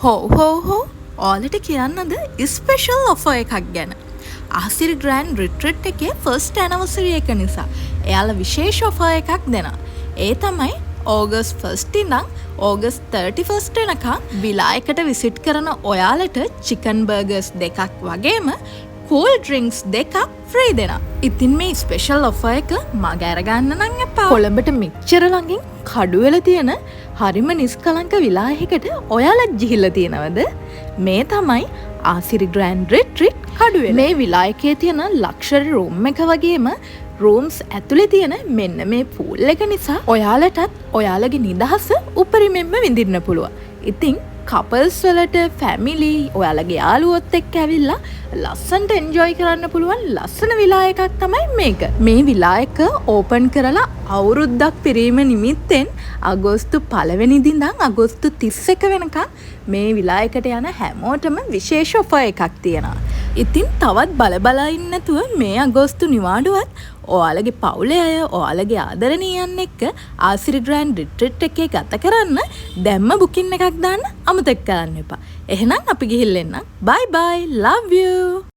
හෝ ඔයාලට කියන්නද ස්පෙෂල් ඔෆර් එකක් ගැන. ආසිරි ග්‍රෑන්ඩ් රිට්‍රීට් එකේ ෆස්ට් ඇනිවර්සරි එක නිසා එයාලා විශේෂ ඔෆර් එකක් දෙනවා. ඒ තමයි ඕගස්ට් 1 ඉඳන් ඕගස්ට් 31 වෙනකම් විලා එකට විසිට් කරන ඔයාලට චිකන් බර්ගර්ස් දෙකක් වගේම කූල් ඩ්‍රින්ක්ස් දෙකක් ෆ්‍රී දෙනවා. ඉතින් මේ ස්පෙෂල් ඔෆර් එක මග අරගන්න නම් එපා. කොළඹට මෙච්චර ළඟින් කඩුවෙල තියෙන හරිම නිස්කලංක විලායකට ඔයාලත් ගිහිල්ලා තියෙනවද? මේ තමයි ආසිරි ග්‍රෑන්ඩ් රිට්‍රීට් කඩුවෙල. මේ විලායකයේ තියෙන ලක්ෂරි රූම් එක වගේම රූම්ස් ඇතුලේ තියෙන මෙන්න මේ පූල් එක නිසා ඔයාලටත් ඔයාලගේ නිදහස උපරිමෙන්ම විඳින්න පුළුවන්. ඉතින් කපල්ස් වලට ෆැමිලි ඔයාලගේ යාළුවොත් එක්ක ඇවිල්ලා ලස්සනට එන්ජොයි කරන්න පුළුවන් ලස්සන විලා එකක් තමයි මේක. මේ විලා එක ඕපන් කරලා අවුරුද්දක් පිරීම නිමිත්තෙන් අගෝස්තු 1 වෙනිදා ඉඳන් අගෝස්තු 31 වෙනකම් මේ විලා එකට යන හැමෝටම විශේෂ ඔෆර් එකක් තියෙනවා. ඉතින් තවත් බල ඉන්න නැතුව මේ අගෝස්තු නිවාඩුවත් ඔයාලගේ පවුලේ අය ඔයාලගේ ආදරණීයන් එක්ක ආසිරි ග්‍රෑන්ඩ් රිට්‍රීට් එකේ ගත කරන්න දැම්ම බුකින් එකක් දාන්න අමතක කරන්න එපා. එහෙනම් අපි ගිහින් එන්න. bye bye love you.